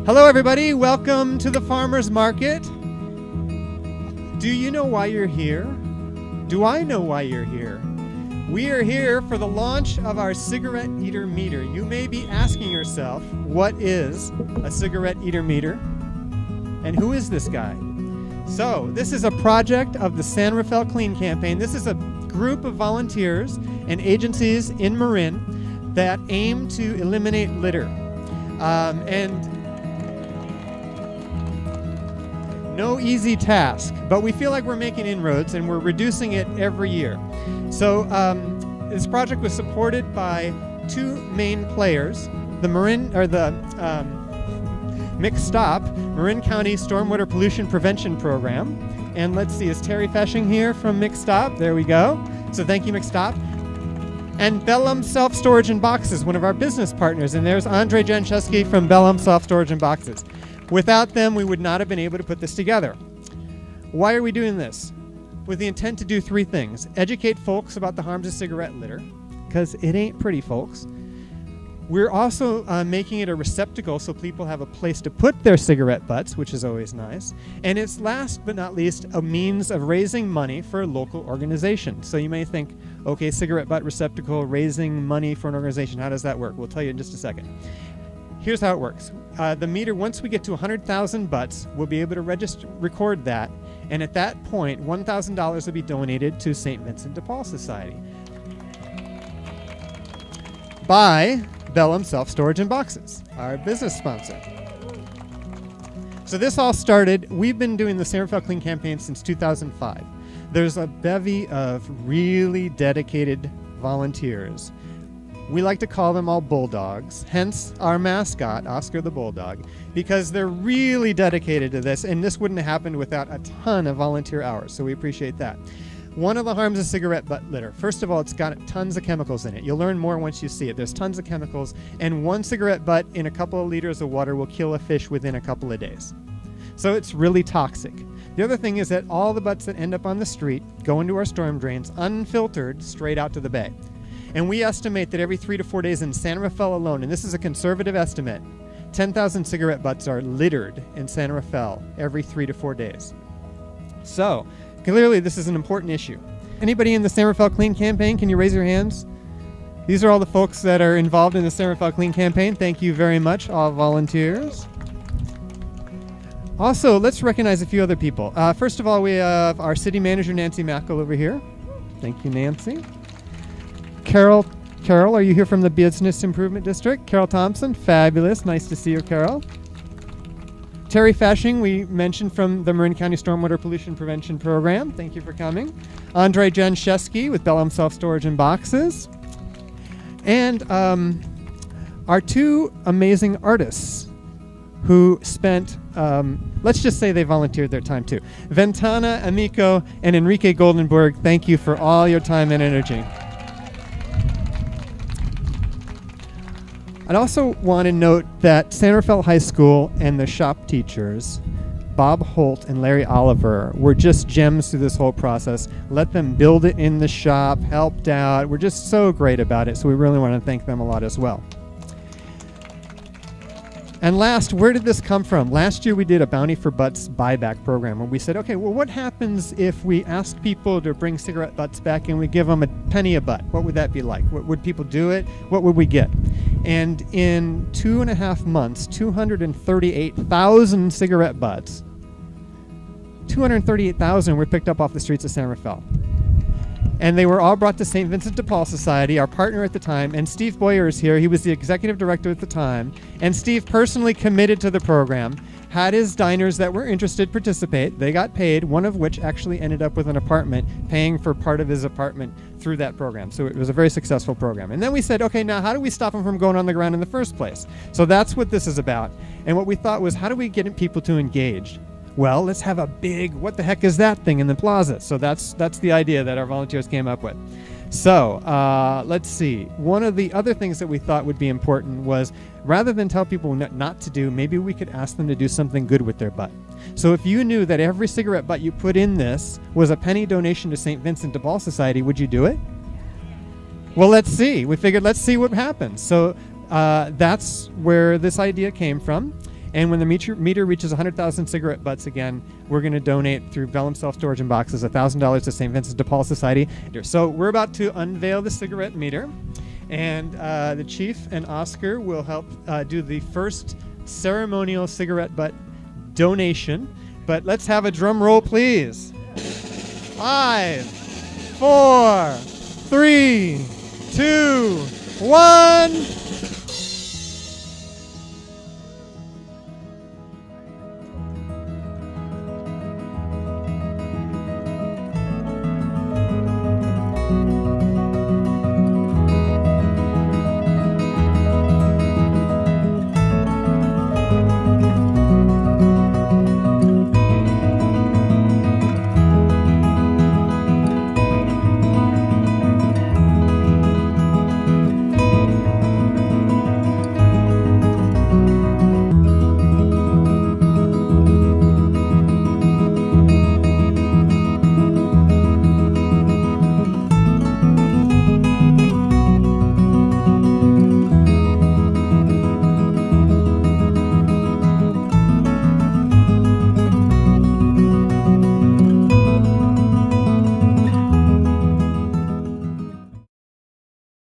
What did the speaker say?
Hello everybody, welcome to the Farmers Market. Do you know why you're here? Do I know why you're here? We are here for the launch of our cigarette eater meter. You may be asking yourself, what is a cigarette eater meter? And who is this guy? So, this is a project of the San Rafael Clean Campaign. This is a group of volunteers and agencies in Marin that aim to eliminate litter. No easy task, but we feel like we're making inroads and we're reducing it every year. So this project was supported by two main players, the Mixed Stop, Marin County Stormwater Pollution Prevention Program. And let's see, is Terry Feshing here from Mixed Stop? There we go. So thank you, Mixed Stop. And Bellum Self-Storage and Boxes, one of our business partners. And there's Andrei Jancheski from Bellum Self-Storage and Boxes. Without them, we would not have been able to put this together. Why are we doing this? With the intent to do three things. Educate folks about the harms of cigarette litter, because it ain't pretty, folks. We're also making it a receptacle so people have a place to put their cigarette butts, which is always nice. And it's last but not least a means of raising money for a local organization. So you may think, okay, cigarette butt receptacle, raising money for an organization, how does that work? We'll tell you in just a second. Here's how it works. The meter, once we get to 100,000 butts, we'll be able to record that. And at that point, $1,000 will be donated to St. Vincent de Paul Society by Bellum Self-Storage and Boxes, our business sponsor. So this all started, we've been doing the San Rafael Clean Campaign since 2005. There's a bevy of really dedicated volunteers. We like to call them all bulldogs, hence our mascot, Oscar the Bulldog, because they're really dedicated to this, and this wouldn't have happened without a ton of volunteer hours, so we appreciate that. One of the harms of cigarette butt litter, first of all, it's got tons of chemicals in it. You'll learn more once you see it. There's tons of chemicals, and one cigarette butt in a couple of liters of water will kill a fish within a couple of days. So it's really toxic. The other thing is that all the butts that end up on the street go into our storm drains unfiltered straight out to the bay. And we estimate that every 3 to 4 days in San Rafael alone, and this is a conservative estimate, 10,000 cigarette butts are littered in San Rafael every 3 to 4 days. So, clearly this is an important issue. Anybody in the San Rafael Clean Campaign, can you raise your hands? These are all the folks that are involved in the San Rafael Clean Campaign. Thank you very much, all volunteers. Also, let's recognize a few other people. First of all, we have our city manager, Nancy Mackel, over here. Thank you, Nancy. Carol, are you here from the Business Improvement District? Carol Thompson, fabulous. Nice to see you, Carol. Terry Feshing, we mentioned from the Marin County Stormwater Pollution Prevention Program. Thank you for coming. Andrei Jancheski with Bellum Self-Storage and Boxes. And our two amazing artists who spent, let's just say they volunteered their time too. Ventana Amico and Enrique Goldenberg, thank you for all your time and energy. I'd also want to note that San Rafael High School and the shop teachers, Bob Holt and Larry Oliver, were just gems through this whole process. Let them build it in the shop, helped out. We're just so great about it, so we really want to thank them a lot as well. And last, where did this come from? Last year we did a Bounty for Butts buyback program where we said, okay, well, what happens if we ask people to bring cigarette butts back and we give them a penny a butt? What would that be like? Would people do it? What would we get? And in 2.5 months, 238,000 cigarette butts, 238,000 were picked up off the streets of San Rafael. And they were all brought to St. Vincent de Paul Society, our partner at the time, and Steve Boyer is here. He was the executive director at the time. And Steve personally committed to the program, had his diners that were interested participate. They got paid, one of which actually ended up with an apartment, paying for part of his apartment through that program. So it was a very successful program. And then we said, okay, now how do we stop them from going on the ground in the first place? So that's what this is about. And what we thought was, how do we get people to engage? Well, let's have a big, what the heck is that thing in the plaza? So that's the idea that our volunteers came up with. So let's see. One of the other things that we thought would be important was, rather than tell people not to do, maybe we could ask them to do something good with their butt. So if you knew that every cigarette butt you put in this was a penny donation to St. Vincent de Paul Society, would you do it? Well, let's see. We figured, let's see what happens. So that's where this idea came from. And when the meter reaches 100,000 cigarette butts again, we're going to donate through Vellum Self-Storage and Boxes $1,000 to St. Vincent de Paul Society. So we're about to unveil the cigarette meter. And the chief and Oscar will help do the first ceremonial cigarette butt donation. But let's have a drum roll, please. 5, 4, 3, 2, 1.